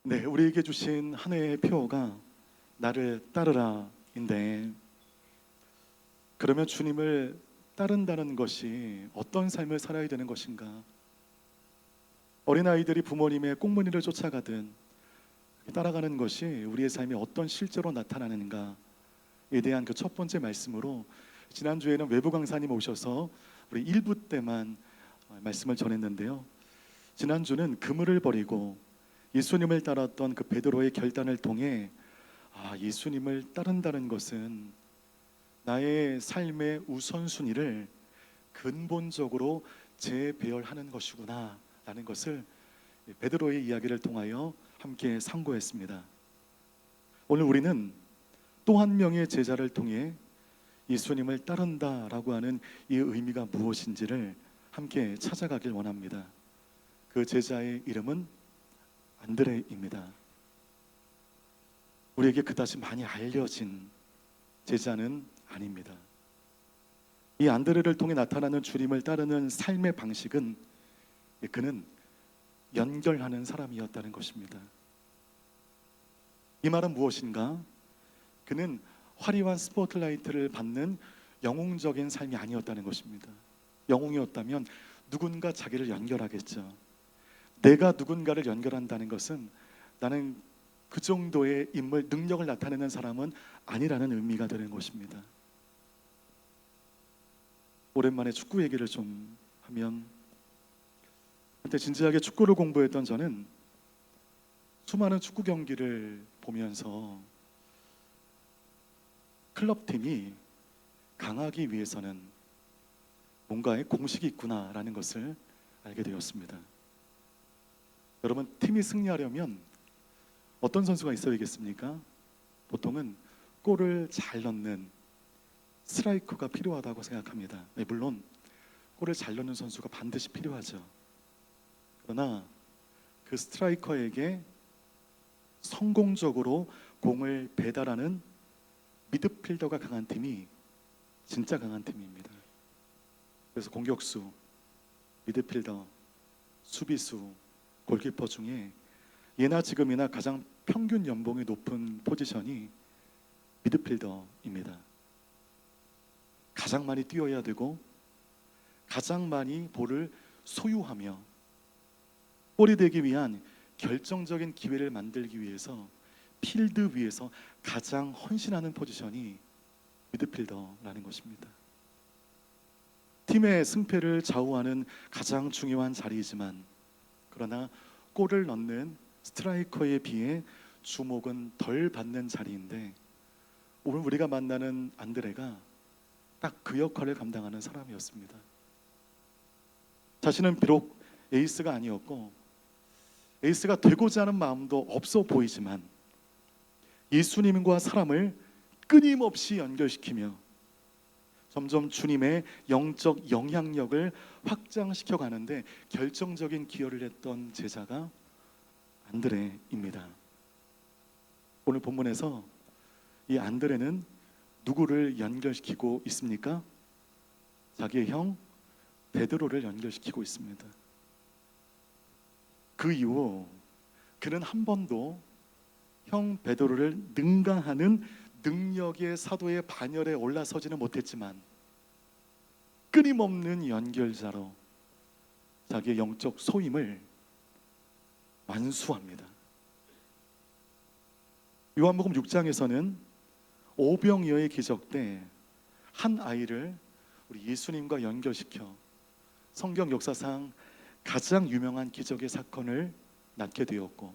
네, 우리에게 주신 한 해의 표어가 나를 따르라인데, 그러면 주님을 따른다는 것이 어떤 삶을 살아야 되는 것인가? 어린아이들이 부모님의 꽁무니를 쫓아가듯 따라가는 것이 우리의 삶에 어떤 실제로 나타나는가에 대한 그 첫 번째 말씀으로, 지난주에는 외부 강사님 오셔서 우리 1부 때만 말씀을 전했는데요. 지난주는 그물을 버리고 예수님을 따랐던 그 베드로의 결단을 통해 예수님을 따른다는 것은 나의 삶의 우선순위를 근본적으로 재배열하는 것이구나 라는 것을 베드로의 이야기를 통하여 함께 상고했습니다. 오늘 우리는 또 한 명의 제자를 통해 예수님을 따른다라고 하는 이 의미가 무엇인지를 함께 찾아가길 원합니다. 그 제자의 이름은 안드레입니다. 우리에게 그다지 많이 알려진 제자는 아닙니다. 이 안드레를 통해 나타나는 주님을 따르는 삶의 방식은, 그는 연결하는 사람이었다는 것입니다. 이 말은 무엇인가? 그는 화려한 스포트라이트를 받는 영웅적인 삶이 아니었다는 것입니다. 영웅이었다면 누군가 자기를 연결하겠죠. 내가 누군가를 연결한다는 것은 나는 그 정도의 인물 능력을 나타내는 사람은 아니라는 의미가 되는 것입니다. 오랜만에 축구 얘기를 좀 하면, 그때 진지하게 축구를 공부했던 저는 수많은 축구 경기를 보면서 클럽팀이 강하기 위해서는 뭔가의 공식이 있구나라는 것을 알게 되었습니다. 여러분, 팀이 승리하려면 어떤 선수가 있어야겠습니까? 보통은 골을 잘 넣는 스트라이커가 필요하다고 생각합니다. 물론 골을 잘 넣는 선수가 반드시 필요하죠. 그러나 그 스트라이커에게 성공적으로 공을 배달하는 미드필더가 강한 팀이 진짜 강한 팀입니다. 그래서 공격수, 미드필더, 수비수, 골키퍼 중에 예나 지금이나 가장 평균 연봉이 높은 포지션이 미드필더입니다. 가장 많이 뛰어야 되고 가장 많이 볼을 소유하며 골이 되기 위한 결정적인 기회를 만들기 위해서 필드 위에서 가장 헌신하는 포지션이 미드필더라는 것입니다. 팀의 승패를 좌우하는 가장 중요한 자리이지만, 그러나 골을 넣는 스트라이커에 비해 주목은 덜 받는 자리인데, 오늘 우리가 만나는 안드레가 딱 그 역할을 감당하는 사람이었습니다. 자신은 비록 에이스가 아니었고 에이스가 되고자 하는 마음도 없어 보이지만 예수님과 사람을 끊임없이 연결시키며 점점 주님의 영적 영향력을 확장시켜 가는데 결정적인 기여를 했던 제자가 안드레입니다. 오늘 본문에서 이 안드레는 누구를 연결시키고 있습니까? 자기의 형 베드로를 연결시키고 있습니다. 그 이후 그는 한 번도 형 베드로를 능가하는 능력의 사도의 반열에 올라서지는 못했지만 끊임없는 연결자로 자기의 영적 소임을 완수합니다. 요한복음 6장에서는 오병이어의 기적 때 한 아이를 우리 예수님과 연결시켜 성경 역사상 가장 유명한 기적의 사건을 낳게 되었고,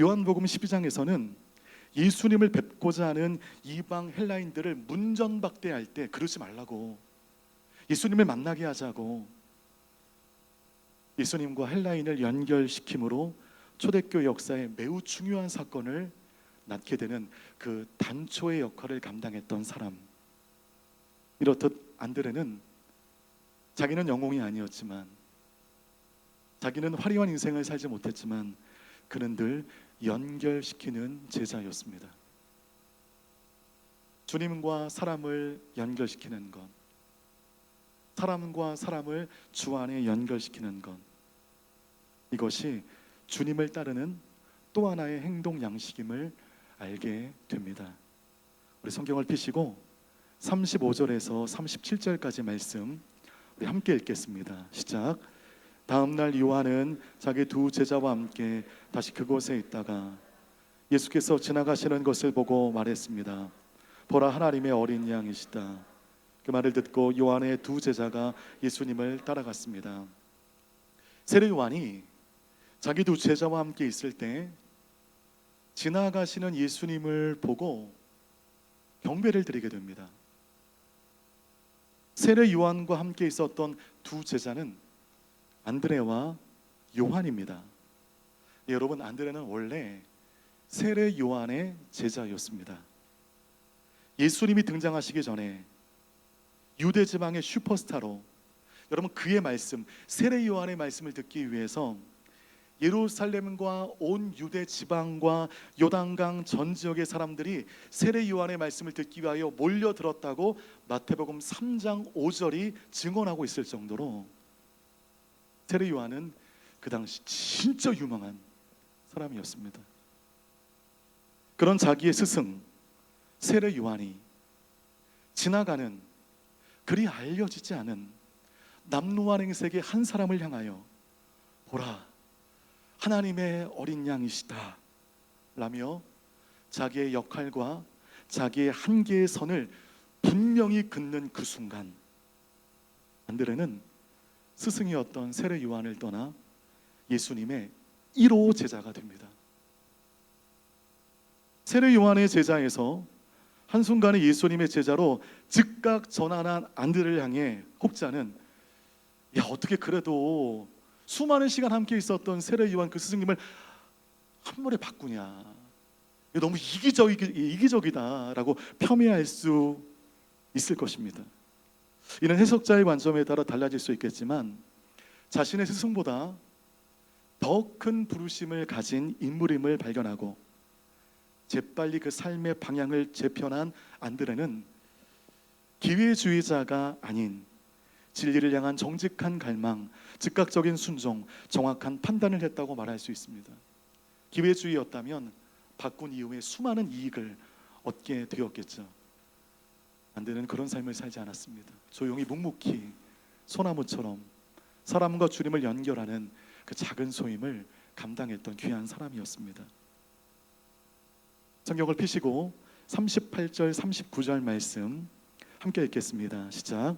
요한복음 12장에서는 예수님을 뵙고자 하는 이방 헬라인들을 문전박대할 때 그러지 말라고, 예수님을 만나게 하자고 예수님과 헬라인을 연결시킴으로 초대교회 역사에 매우 중요한 사건을 낳게 되는 그 단초의 역할을 감당했던 사람. 이렇듯 안드레는 자기는 영웅이 아니었지만, 자기는 화려한 인생을 살지 못했지만 그는 늘 연결시키는 제자였습니다. 주님과 사람을 연결시키는 것, 사람과 사람을 주 안에 연결시키는 것, 이것이 주님을 따르는 또 하나의 행동 양식임을 알게 됩니다. 우리 성경을 펴시고 35절에서 37절까지 말씀 우리 함께 읽겠습니다. 시작. 다음 날 요한은 자기 두 제자와 함께 다시 그곳에 있다가 예수께서 지나가시는 것을 보고 말했습니다. 보라, 하나님의 어린 양이시다. 그 말을 듣고 요한의 두 제자가 예수님을 따라갔습니다. 세례 요한이 자기 두 제자와 함께 있을 때 지나가시는 예수님을 보고 경배를 드리게 됩니다. 세례 요한과 함께 있었던 두 제자는 안드레와 요한입니다. 여러분, 안드레는 원래 세례 요한의 제자였습니다. 예수님이 등장하시기 전에 유대 지방의 슈퍼스타로, 여러분 그의 말씀, 세례 요한의 말씀을 듣기 위해서 예루살렘과 온 유대 지방과 요단강 전 지역의 사람들이 세례 요한의 말씀을 듣기 위하여 몰려들었다고 마태복음 3장 5절이 증언하고 있을 정도로 세례 요한은 그 당시 진짜 유명한 사람이었습니다. 그런 자기의 스승 세례 요한이 지나가는 그리 알려지지 않은 남루한 행색의 한 사람을 향하여 보라, 하나님의 어린 양이시다 라며 자기의 역할과 자기의 한계의 선을 분명히 긋는 그 순간 안드레는 스승이었던 세례 요한을 떠나 예수님의 1호 제자가 됩니다. 세례 요한의 제자에서 한순간에 예수님의 제자로 즉각 전환한 안드레를 향해 혹자는 야, 어떻게 그래도 수많은 시간 함께 있었던 세례 요한 그 스승님을 한 번에 바꾸냐, 이거 너무 이기적이다라고 폄훼할 수 있을 것입니다. 이는 해석자의 관점에 따라 달라질 수 있겠지만 자신의 스승보다 더 큰 부르심을 가진 인물임을 발견하고 재빨리 그 삶의 방향을 재편한 안드레는 기회주의자가 아닌 진리를 향한 정직한 갈망, 즉각적인 순종, 정확한 판단을 했다고 말할 수 있습니다. 기회주의였다면 바꾼 이후에 수많은 이익을 얻게 되었겠죠. 안드레는 그런 삶을 살지 않았습니다. 조용히 묵묵히 소나무처럼 사람과 주님을 연결하는 그 작은 소임을 감당했던 귀한 사람이었습니다. 성경을 펴시고 38절 39절 말씀 함께 읽겠습니다. 시작.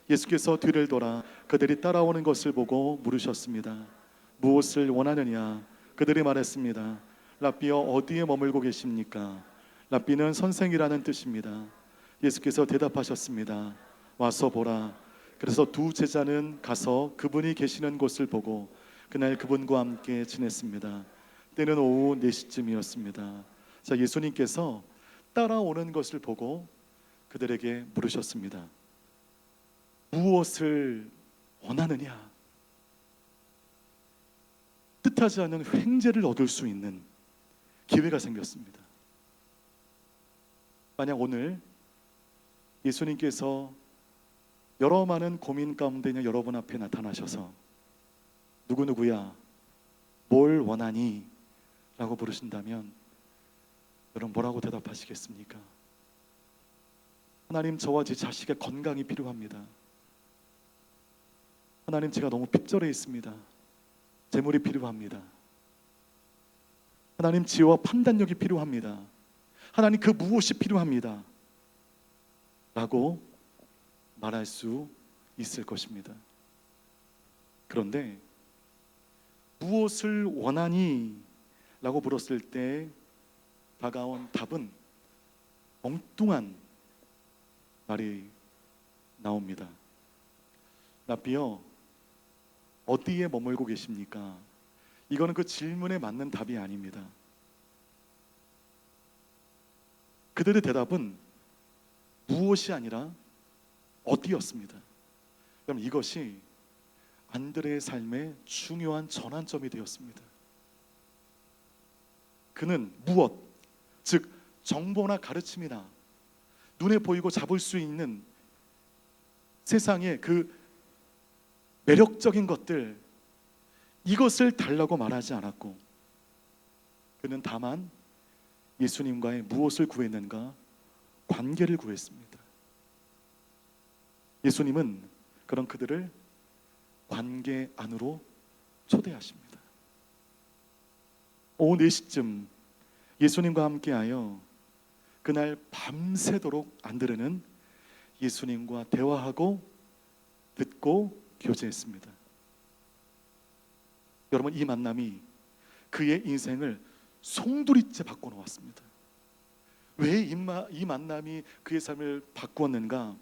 예수께서 뒤를 돌아 그들이 따라오는 것을 보고 물으셨습니다. 무엇을 원하느냐? 그들이 말했습니다. 랍비여, 어디에 머물고 계십니까? 랍비는 선생이라는 뜻입니다. 예수께서 대답하셨습니다. 와서 보라. 그래서 두 제자는 가서 그분이 계시는 곳을 보고 그날 그분과 함께 지냈습니다. 때는 오후 4시쯤이었습니다. 자, 예수님께서 따라오는 것을 보고 그들에게 물으셨습니다. 무엇을 원하느냐? 뜻하지 않은 횡재를 얻을 수 있는 기회가 생겼습니다. 만약 오늘 예수님께서 여러 많은 고민 가운데 있는 여러분 앞에 나타나셔서 누구누구야, 뭘 원하니? 라고 부르신다면 여러분 뭐라고 대답하시겠습니까? 하나님, 저와 제 자식의 건강이 필요합니다. 하나님, 제가 너무 핍절해 있습니다. 재물이 필요합니다. 하나님, 지혜와 판단력이 필요합니다. 하나님, 그 무엇이 필요합니다 라고 말할 수 있을 것입니다. 그런데 무엇을 원하니? 라고 물었을 때 다가온 답은 엉뚱한 말이 나옵니다. 랍비여, 어디에 머물고 계십니까? 이거는 그 질문에 맞는 답이 아닙니다. 그들의 대답은 무엇이 아니라 어디였습니다. 그럼 이것이 안드레의 삶의 중요한 전환점이 되었습니다. 그는 무엇, 즉 정보나 가르침이나 눈에 보이고 잡을 수 있는 세상의 그 매력적인 것들, 이것을 달라고 말하지 않았고, 그는 다만 예수님과의 무엇을 구했는가? 관계를 구했습니다. 예수님은 그런 그들을 관계 안으로 초대하십니다. 오후 4시쯤 예수님과 함께하여 그날 밤새도록 안드레는 예수님과 대화하고 듣고 교제했습니다. 여러분, 이 만남이 그의 인생을 송두리째 바꿔놓았습니다. 왜 이 만남이 그의 삶을 바꾸었는가?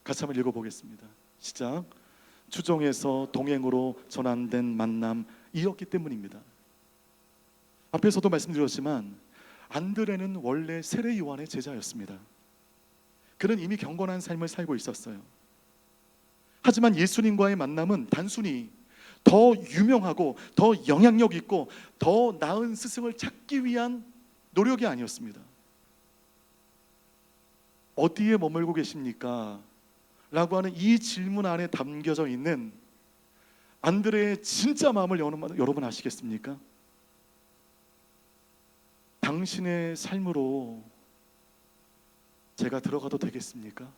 같이 한번 읽어보겠습니다. 시작. 추종에서 동행으로 전환된 만남이었기 때문입니다. 앞에서도 말씀드렸지만 안드레는 원래 세례 요한의 제자였습니다. 그는 이미 경건한 삶을 살고 있었어요. 하지만 예수님과의 만남은 단순히 더 유명하고 더 영향력 있고 더 나은 스승을 찾기 위한 노력이 아니었습니다. 어디에 머물고 계십니까? 라고 하는 이 질문 안에 담겨져 있는 안드레의 진짜 마음을 여러분 아시겠습니까? 당신의 삶으로 제가 들어가도 되겠습니까?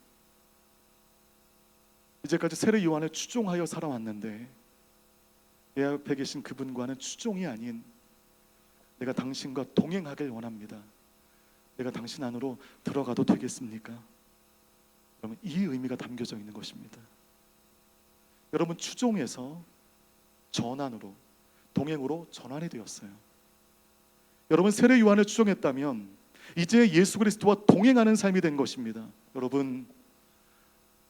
이제까지 세례 요한을 추종하여 살아왔는데 내 옆에 계신 그분과는 추종이 아닌 내가 당신과 동행하길 원합니다. 내가 당신 안으로 들어가도 되겠습니까? 여러분, 이 의미가 담겨져 있는 것입니다. 여러분, 추종에서 전환으로, 동행으로 전환이 되었어요. 여러분, 세례 요한을 추종했다면 이제 예수 그리스도와 동행하는 삶이 된 것입니다. 여러분,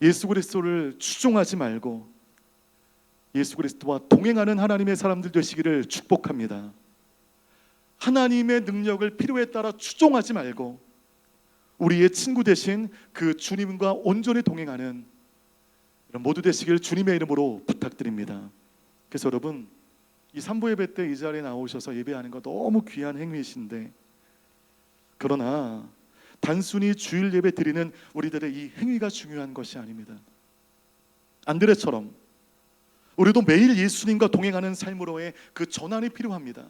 예수 그리스도를 추종하지 말고 예수 그리스도와 동행하는 하나님의 사람들 되시기를 축복합니다. 하나님의 능력을 필요에 따라 추종하지 말고 우리의 친구 되신 그 주님과 온전히 동행하는 모두 되시길 주님의 이름으로 부탁드립니다. 그래서 여러분, 이 산부 예배 때 이 자리에 나오셔서 예배하는 거 너무 귀한 행위이신데, 그러나 단순히 주일 예배 드리는 우리들의 이 행위가 중요한 것이 아닙니다. 안드레처럼 우리도 매일 예수님과 동행하는 삶으로의 그 전환이 필요합니다.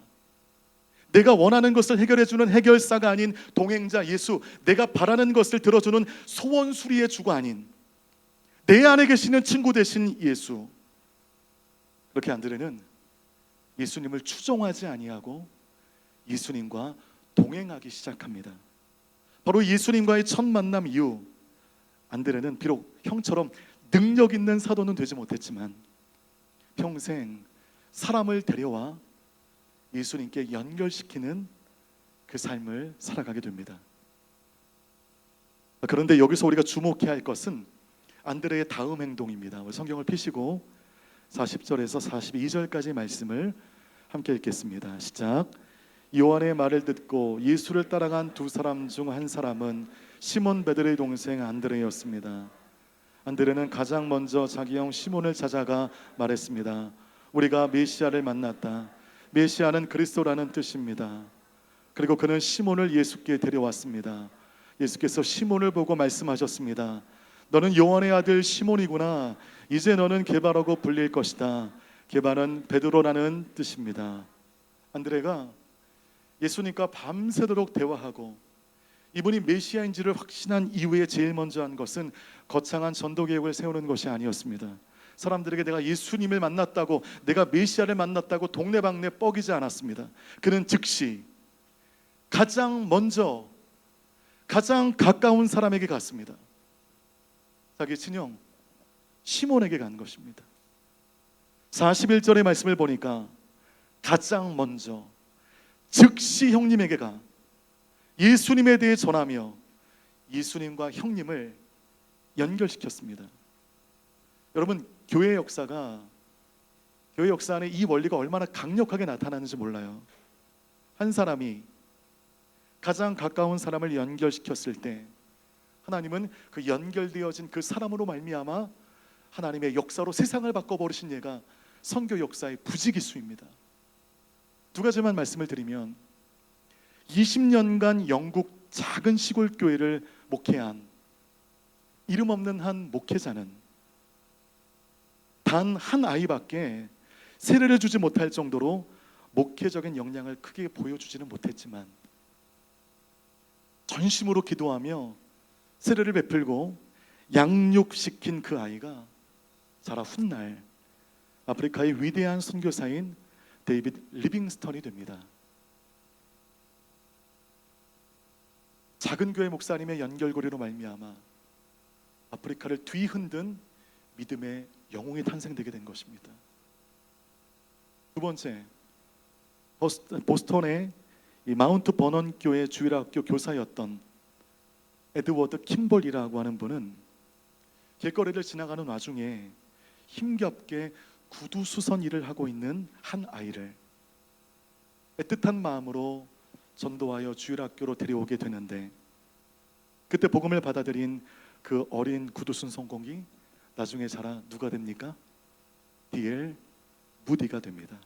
내가 원하는 것을 해결해주는 해결사가 아닌 동행자 예수, 내가 바라는 것을 들어주는 소원수리의 주가 아닌 내 안에 계시는 친구 되신 예수. 그렇게 안드레는 예수님을 추종하지 아니하고 예수님과 동행하기 시작합니다. 바로 예수님과의 첫 만남 이후 안드레는 비록 형처럼 능력 있는 사도는 되지 못했지만 평생 사람을 데려와 예수님께 연결시키는 그 삶을 살아가게 됩니다. 그런데 여기서 우리가 주목해야 할 것은 안드레의 다음 행동입니다. 성경을 펴시고 40절에서 42절까지 말씀을 함께 읽겠습니다. 시작. 요한의 말을 듣고 예수를 따라간 두 사람 중 한 사람은 시몬 베드로의 동생 안드레였습니다. 안드레는 가장 먼저 자기 형 시몬을 찾아가 말했습니다. 우리가 메시아를 만났다. 메시아는 그리스도라는 뜻입니다. 그리고 그는 시몬을 예수께 데려왔습니다. 예수께서 시몬을 보고 말씀하셨습니다. 너는 요한의 아들 시몬이구나. 이제 너는 게바라고 불릴 것이다. 게바는 베드로라는 뜻입니다. 안드레가 예수님과 밤새도록 대화하고 이분이 메시아인지를 확신한 이후에 제일 먼저 한 것은 거창한 전도계획을 세우는 것이 아니었습니다. 사람들에게 내가 예수님을 만났다고, 내가 메시아를 만났다고 동네방네 뻐기지 않았습니다. 그는 즉시 가장 먼저 가장 가까운 사람에게 갔습니다. 자기 친형 시몬에게 간 것입니다. 41절의 말씀을 보니까 가장 먼저 즉시 형님에게 가 예수님에 대해 전하며 예수님과 형님을 연결시켰습니다. 여러분, 교회 역사 안에 이 원리가 얼마나 강력하게 나타나는지 몰라요. 한 사람이 가장 가까운 사람을 연결시켰을 때 하나님은 그 연결되어진 그 사람으로 말미암아 하나님의 역사로 세상을 바꿔버리신 예가 선교 역사의 부지기수입니다. 두 가지만 말씀을 드리면 20년간 영국 작은 시골 교회를 목회한 이름 없는 한 목회자는 단 한 아이밖에 세례를 주지 못할 정도로 목회적인 역량을 크게 보여주지는 못했지만 전심으로 기도하며 세례를 베풀고 양육시킨 그 아이가 자라 훗날 아프리카의 위대한 선교사인 데이빗 리빙스턴이 됩니다. 작은 교회 목사님의 연결고리로 말미암아 아프리카를 뒤흔든 믿음의 영웅이 탄생되게 된 것입니다. 두 번째, 보스턴의 이 마운트 버넌 교회 주일학교 교사였던 에드워드 킴볼이라고 하는 분은 길거리를 지나가는 와중에 힘겹게 구두 수선 일을 하고 있는 한 아이를 애틋한 마음으로 전도하여 주일학교로 데려오게 되는데, 그때 복음을 받아들인 그 어린 구두 순선공이 나중에 자라 누가 됩니까? D.L. 무디가 됩니다.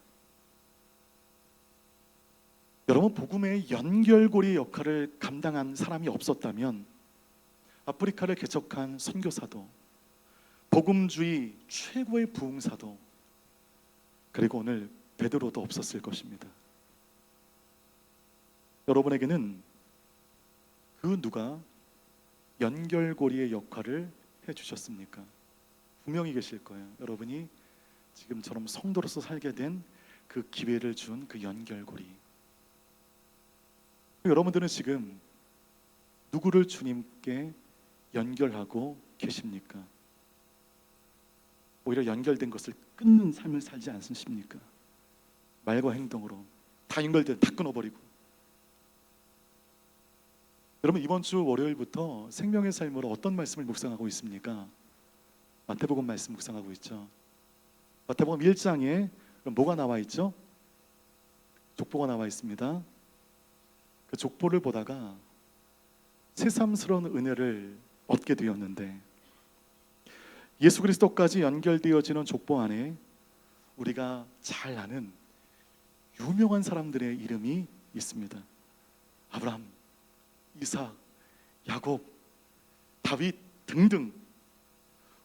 여러분, 복음의 연결고리 역할을 감당한 사람이 없었다면 아프리카를 개척한 선교사도, 복음주의 최고의 부흥사도, 그리고 오늘 베드로도 없었을 것입니다. 여러분에게는 그 누가 연결고리의 역할을 해주셨습니까? 분명히 계실 거예요. 여러분이 지금처럼 성도로서 살게 된 그 기회를 준 그 연결고리. 여러분들은 지금 누구를 주님께 연결하고 계십니까? 오히려 연결된 것을 끊는 삶을 살지 않으십니까? 말과 행동으로 다 연결된, 다 끊어버리고. 여러분, 이번 주 월요일부터 생명의 삶으로 어떤 말씀을 묵상하고 있습니까? 마태복음 말씀 묵상하고 있죠. 마태복음 1장에 뭐가 나와 있죠? 족보가 나와 있습니다. 그 족보를 보다가 새삼스러운 은혜를 얻게 되었는데, 예수 그리스도까지 연결되어지는 족보 안에 우리가 잘 아는 유명한 사람들의 이름이 있습니다. 아브라함, 이삭, 야곱, 다윗 등등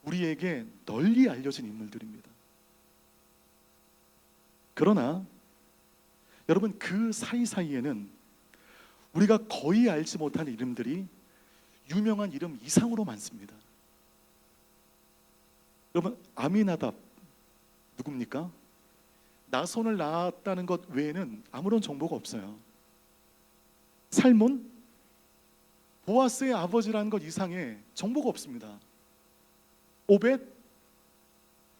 우리에게 널리 알려진 인물들입니다. 그러나 여러분, 그 사이사이에는 우리가 거의 알지 못한 이름들이 유명한 이름 이상으로 많습니다. 여러분, 아미나답 누굽니까? 나손을 낳았다는 것 외에는 아무런 정보가 없어요. 살몬, 보아스의 아버지라는 것 이상의 정보가 없습니다. 오벳,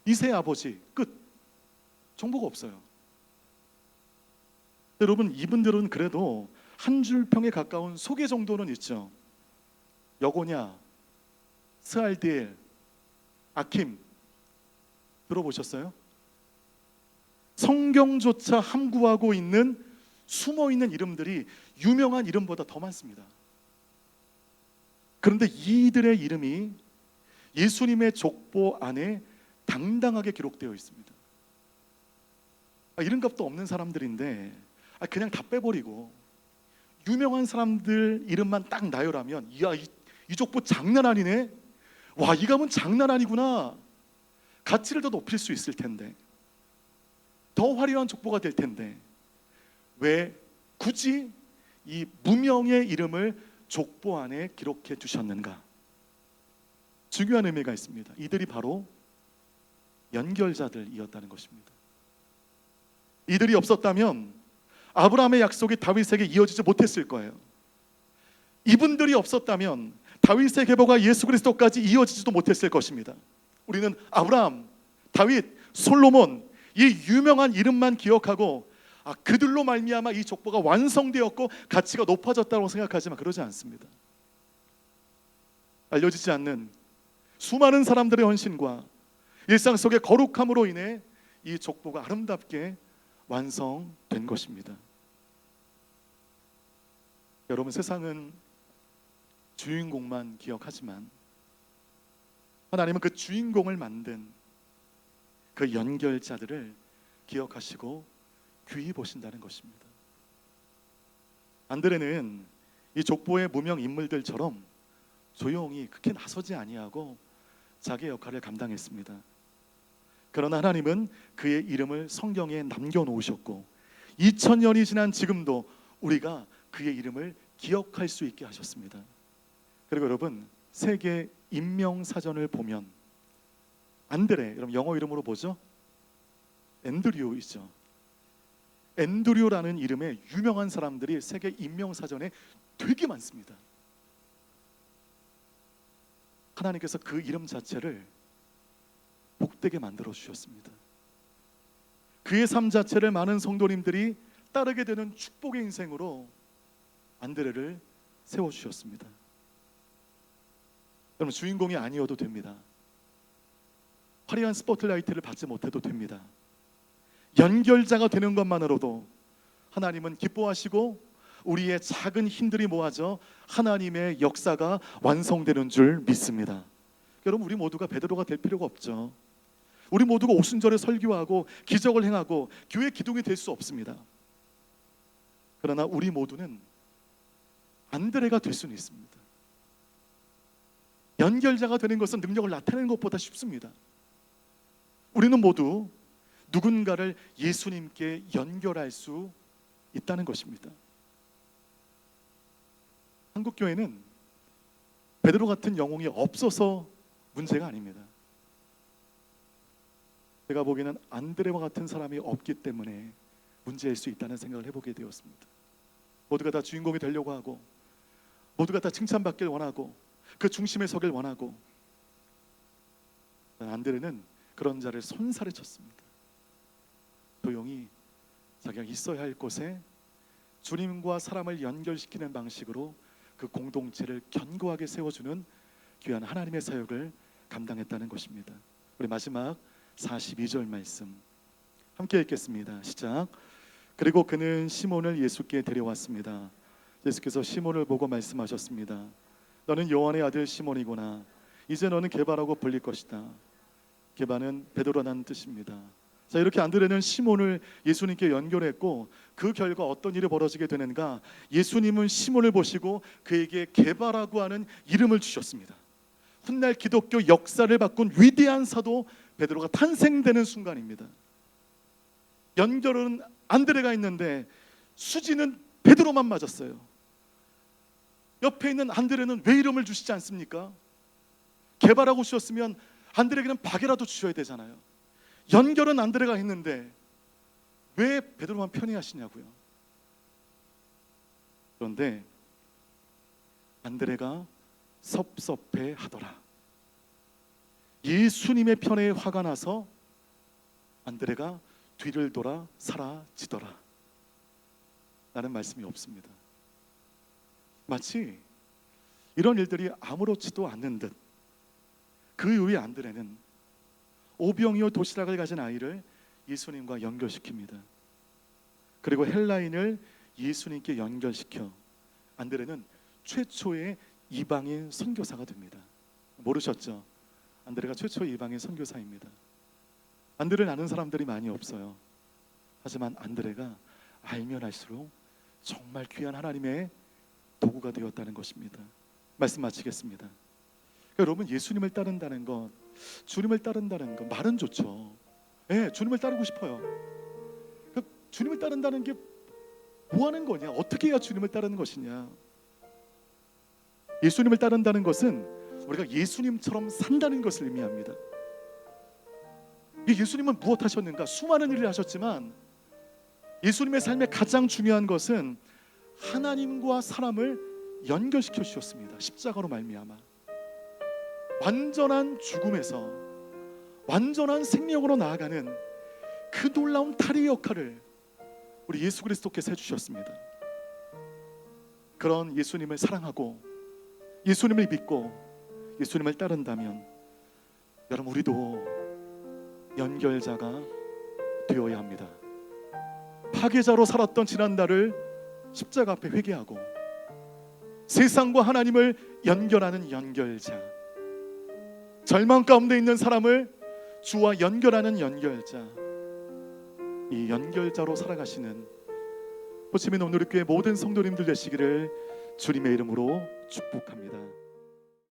이새의 아버지, 끝. 정보가 없어요. 여러분, 이분들은 그래도 한 줄 평에 가까운 소개 정도는 있죠. 여고냐, 스알디엘, 아킴 들어보셨어요? 성경조차 함구하고 있는 숨어있는 이름들이 유명한 이름보다 더 많습니다. 그런데 이들의 이름이 예수님의 족보 안에 당당하게 기록되어 있습니다. 이름값도 없는 사람들인데 그냥 다 빼버리고 유명한 사람들 이름만 딱 나열하면, 이야, 이 족보 장난 아니네, 와, 이 가문 장난 아니구나, 가치를 더 높일 수 있을 텐데, 더 화려한 족보가 될 텐데, 왜 굳이 이 무명의 이름을 족보 안에 기록해 두셨는가? 중요한 의미가 있습니다. 이들이 바로 연결자들이었다는 것입니다. 이들이 없었다면 아브라함의 약속이 다윗에게 이어지지 못했을 거예요. 이분들이 없었다면 다윗의 계보가 예수 그리스도까지 이어지지도 못했을 것입니다. 우리는 아브라함, 다윗, 솔로몬, 이 유명한 이름만 기억하고 그들로 말미암아 이 족보가 완성되었고 가치가 높아졌다고 생각하지만 그러지 않습니다. 알려지지 않는 수많은 사람들의 헌신과 일상 속의 거룩함으로 인해 이 족보가 아름답게 완성된 것입니다. 여러분, 세상은 주인공만 기억하지만 하나님은 그 주인공을 만든 그 연결자들을 기억하시고 귀히 보신다는 것입니다. 안드레는 이 족보의 무명 인물들처럼 조용히 크게 나서지 아니하고 자기의 역할을 감당했습니다. 그러나 하나님은 그의 이름을 성경에 남겨놓으셨고 2000년이 지난 지금도 우리가 그의 이름을 기억할 수 있게 하셨습니다. 그리고 여러분, 세계 인명사전을 보면 안드레, 여러분 영어 이름으로 뭐죠? 앤드류이죠. 앤드류라는 이름의 유명한 사람들이 세계 인명사전에 되게 많습니다. 하나님께서 그 이름 자체를 복되게 만들어 주셨습니다. 그의 삶 자체를 많은 성도님들이 따르게 되는 축복의 인생으로 안드레를 세워주셨습니다. 여러분, 주인공이 아니어도 됩니다. 화려한 스포트라이트를 받지 못해도 됩니다. 연결자가 되는 것만으로도 하나님은 기뻐하시고 우리의 작은 힘들이 모아져 하나님의 역사가 완성되는 줄 믿습니다. 여러분, 우리 모두가 베드로가 될 필요가 없죠. 우리 모두가 오순절에 설교하고 기적을 행하고 교회 기둥이 될 수 없습니다. 그러나 우리 모두는 안드레가 될 수는 있습니다. 연결자가 되는 것은 능력을 나타내는 것보다 쉽습니다. 우리는 모두 누군가를 예수님께 연결할 수 있다는 것입니다. 한국교회는 베드로 같은 영웅이 없어서 문제가 아닙니다. 제가 보기에는 안드레와 같은 사람이 없기 때문에 문제일 수 있다는 생각을 해보게 되었습니다. 모두가 다 주인공이 되려고 하고 모두가 다 칭찬받길 원하고 그 중심에 서길 원하고, 안드레는 그런 자를 손살에 쳤습니다. 조용히 자기가 있어야 할 곳에 주님과 사람을 연결시키는 방식으로 그 공동체를 견고하게 세워주는 귀한 하나님의 사역을 감당했다는 것입니다. 우리 마지막 42절 말씀 함께 읽겠습니다. 시작. 그리고 그는 시몬을 예수께 데려왔습니다. 예수께서 시몬을 보고 말씀하셨습니다. 너는 요한의 아들 시몬이구나. 이제 너는 게바라고 불릴 것이다. 게바는 베드로라는 뜻입니다. 자, 이렇게 안드레는 시몬을 예수님께 연결했고 그 결과 어떤 일이 벌어지게 되는가? 예수님은 시몬을 보시고 그에게 게바라고 하는 이름을 주셨습니다. 훗날 기독교 역사를 바꾼 위대한 사도 베드로가 탄생되는 순간입니다. 연결은 안드레가 있는데 수지는 베드로만 맞았어요. 옆에 있는 안드레는 왜 이름을 주시지 않습니까? 게바라고 주셨으면 안드레에게는 박이라도 주셔야 되잖아요. 연결은 안드레가 했는데 왜 베드로만 편애하시냐고요. 그런데 안드레가 섭섭해 하더라. 예수님의 편애에 화가 나서 안드레가 뒤를 돌아 사라지더라 라는 말씀이 없습니다. 마치 이런 일들이 아무렇지도 않는 듯 그 이후에 안드레는 오병이어 도시락을 가진 아이를 예수님과 연결시킵니다. 그리고 헬라인을 예수님께 연결시켜 안드레는 최초의 이방인 선교사가 됩니다. 모르셨죠? 안드레가 최초의 이방인 선교사입니다. 안드레를 아는 사람들이 많이 없어요. 하지만 안드레가 알면 알수록 정말 귀한 하나님의 도구가 되었다는 것입니다. 말씀 마치겠습니다. 여러분, 예수님을 따른다는 것, 주님을 따른다는 것, 말은 좋죠. 예, 주님을 따르고 싶어요. 주님을 따른다는 게 뭐 하는 거냐? 어떻게 해야 주님을 따르는 것이냐? 예수님을 따른다는 것은 우리가 예수님처럼 산다는 것을 의미합니다. 예수님은 무엇 하셨는가? 수많은 일을 하셨지만 예수님의 삶의 가장 중요한 것은 하나님과 사람을 연결시켜 주셨습니다. 십자가로 말미암아 완전한 죽음에서 완전한 생명으로 나아가는 그 놀라운 다리 역할을 우리 예수 그리스도께서 해주셨습니다. 그런 예수님을 사랑하고 예수님을 믿고 예수님을 따른다면 여러분, 우리도 연결자가 되어야 합니다. 파괴자로 살았던 지난날을 십자가 앞에 회개하고 세상과 하나님을 연결하는 연결자, 절망 가운데 있는 사람을 주와 연결하는 연결자, 이 연결자로 살아가시는 호치민 오누리교회 모든 성도님들 되시기를 주님의 이름으로 축복합니다.